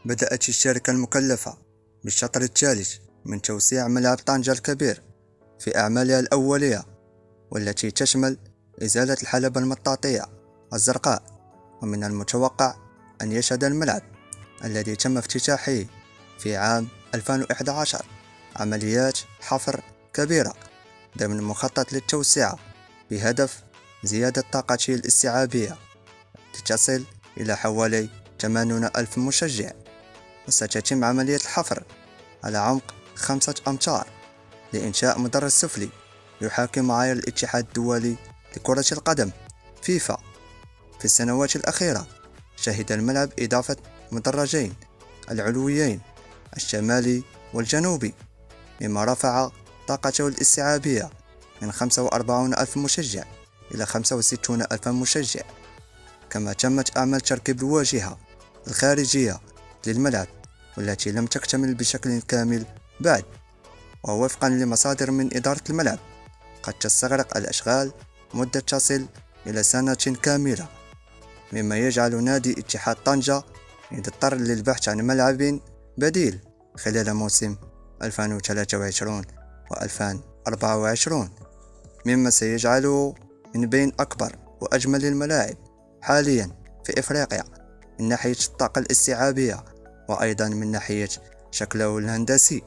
بدأت الشركة المكلفة بالشطر الثالث من توسيع ملعب طنجة الكبير في أعمالها الأولية، والتي تشمل إزالة الحلبة المطاطية الزرقاء. ومن المتوقع أن يشهد الملعب الذي تم افتتاحه في عام 2011 عمليات حفر كبيرة ضمن مخطط للتوسعة بهدف زيادة طاقته الاستيعابية لتصل إلى حوالي 80 ألف مشجع. وستتم عملية الحفر على عمق 5 أمتار لإنشاء مدرج سفلي يحاكي معايير الاتحاد الدولي لكرة القدم فيفا. في السنوات الأخيرة شهد الملعب إضافة مدرجين العلويين الشمالي والجنوبي، مما رفع طاقته الاستيعابية من 45 ألف مشجع إلى 65 ألف مشجع. كما تمت أعمال تركيب الواجهة الخارجية للملعب، والتي لم تكتمل بشكل كامل بعد. ووفقا لمصادر من إدارة الملعب قد تستغرق الأشغال مدة تصل إلى سنة كاملة، مما يجعل نادي اتحاد طنجة يضطر للبحث عن ملعب بديل خلال موسم 2023 و2024، مما سيجعله من بين أكبر وأجمل الملاعب حاليا في إفريقيا من ناحية الطاقة الاستيعابية، وأيضا من ناحية شكله الهندسي.